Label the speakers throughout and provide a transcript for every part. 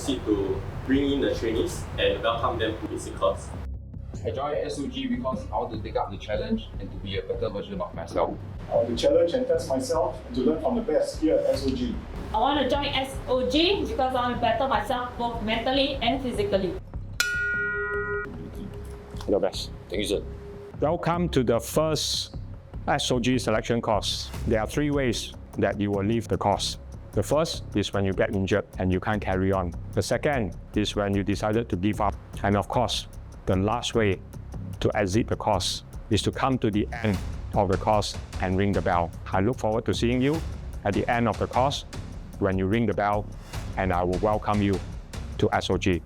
Speaker 1: proceed to bring in the trainees and welcome them to basic course.
Speaker 2: I joined SOG because I want to take up the challenge and to be a better version of myself.
Speaker 3: I want to challenge and test myself and to learn from the best here at SOG.
Speaker 4: I want to join SOG because I want to better myself both mentally and physically.
Speaker 5: Your best.
Speaker 2: Thank you, sir.
Speaker 5: Welcome to the first SOG Selection Course. There are 3 ways that you will leave the course. The first is when you get injured and you can't carry on. The second is when you decided to give up. And of course, the last way to exit the course is to come to the end of the course and ring the bell. I look forward to seeing you at the end of the course when you ring the bell, and I will welcome you to SOG.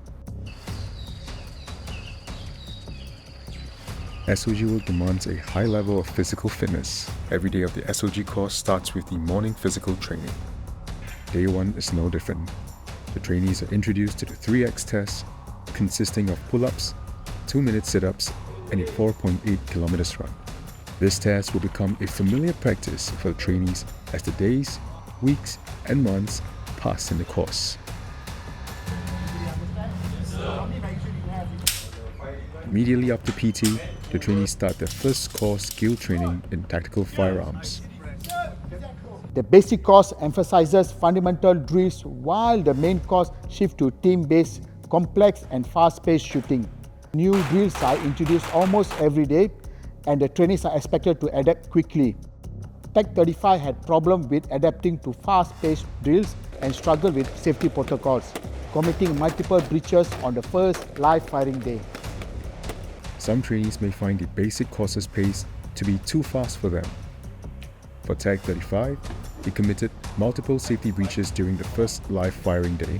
Speaker 6: SOG will demand a high level of physical fitness. Every day of the SOG course starts with the morning physical training. Day 1 is no different. The trainees are introduced to the 3x test, consisting of pull-ups, 2-minute sit-ups, and a 4.8 kilometers run. This test will become a familiar practice for the trainees as the days, weeks, and months pass in the course. Immediately after PT, the trainees start their first course skill training in tactical firearms.
Speaker 7: The basic course emphasizes fundamental drills while the main course shifts to team-based, complex and fast-paced shooting. New drills are introduced almost every day and the trainees are expected to adapt quickly. Tech 35 had problems with adapting to fast-paced drills and struggled with safety protocols, committing multiple breaches on the first live firing day.
Speaker 6: Some trainees may find the basic course's pace to be too fast for them. For Tag 35, he committed multiple safety breaches during the first live firing day.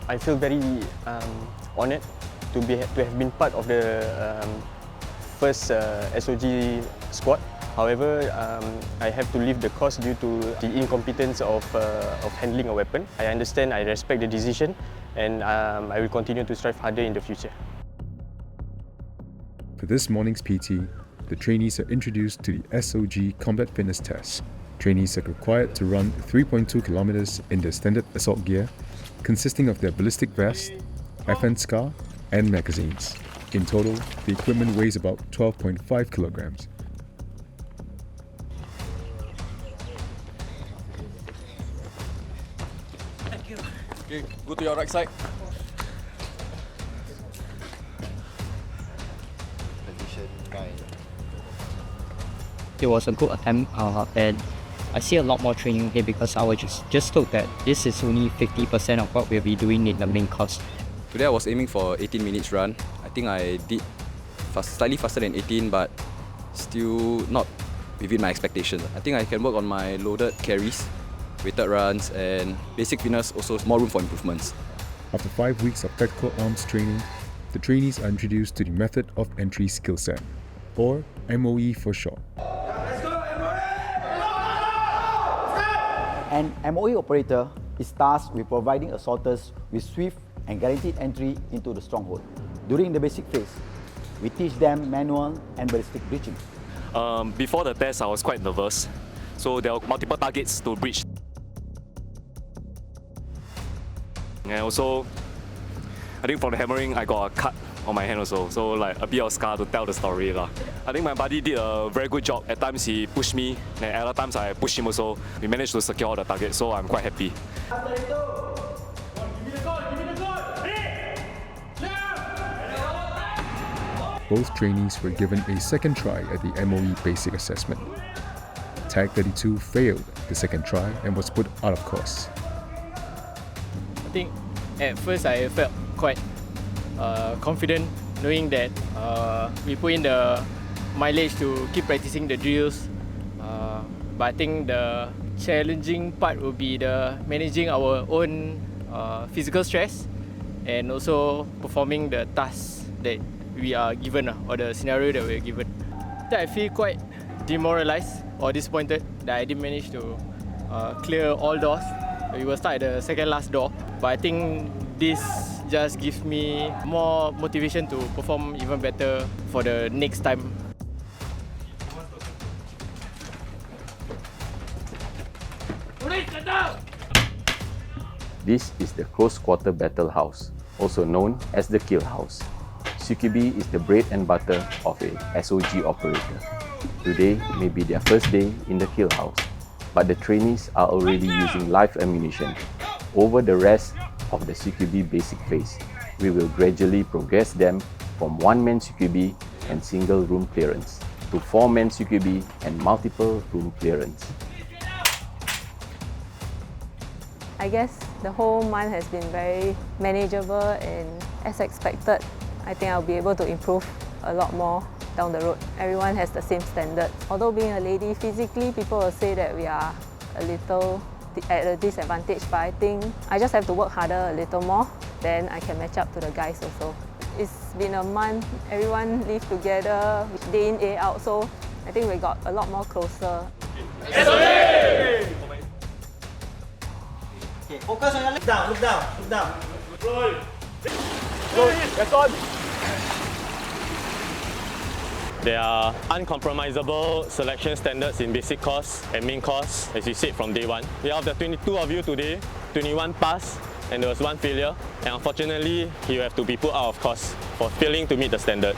Speaker 8: I feel very honoured to have been part of the first SOG squad. However, I have to leave the course due to the incompetence of handling a weapon. I understand, I respect the decision, and I will continue to strive harder in the future.
Speaker 6: For this morning's PT, the trainees are introduced to the SOG Combat Fitness Test. Trainees are required to run 3.2 kilometers in their standard assault gear, consisting of their ballistic vest, FN scar, and magazines. In total, the equipment weighs about 12.5 kilograms.
Speaker 2: Okay, go to your right side.
Speaker 9: It was a good attempt and I see a lot more training here because I was just told that this is only 50% of what we'll be doing in the main course.
Speaker 10: Today I was aiming for 18 minutes run. I think I did slightly faster than 18 but still not within my expectations. I think I can work on my loaded carries, weighted runs, and basic fitness, also more room for improvements.
Speaker 6: After 5 weeks of tactical arms training, the trainees are introduced to the Method of Entry skill set, or MOE for short.
Speaker 11: An MOE operator is tasked with providing assaulters with swift and guaranteed entry into the stronghold. During the basic phase, we teach them manual and ballistic breaching.
Speaker 12: Before the test, I was quite nervous, so there were multiple targets to breach. And also, I think from the hammering, I got a cut on my hand also, so like a bit of scar to tell the story lah. I think my buddy did a very good job. At times he pushed me, and at other times I pushed him also. We managed to secure all the targets, so I'm quite happy.
Speaker 6: Both trainees were given a second try at the MOE basic assessment. Tag 32 failed the second try and was put out of course.
Speaker 13: I think at first I felt quite confident knowing that we put in the mileage to keep practicing the drills. But I think the challenging part will be the managing our own physical stress and also performing the tasks that we are given or the scenario that we are given. I feel quite demoralized or disappointed that I didn't manage to clear all doors. We will start at the second last door, but I think this just gives me more motivation to perform even better for the next time.
Speaker 14: This is the close quarter battle house, also known as the kill house. CQB is the bread and butter of a SOG operator. Today may be their first day in the kill house, but the trainees are already using live ammunition. Over the rest of the CQB basic phase, we will gradually progress them from one-man CQB and single room clearance to four-man CQB and multiple room clearance.
Speaker 15: I guess the whole month has been very manageable, and as expected, I think I'll be able to improve a lot more down the road. Everyone has the same standard. Although being a lady, physically people will say that we are a little at a disadvantage, but I think I just have to work harder a little more, then I can match up to the guys also. It's been a month, everyone live together, day in, day out, so I think we got a lot more closer.
Speaker 16: Okay, focus on your leg. Look down. Roll.
Speaker 12: That's on. There are uncompromisable selection standards in basic course and main course, as we said from day one. We have the 22 of you today, 21 passed, and there was one failure. And unfortunately, you have to be put out of course for failing to meet the standard.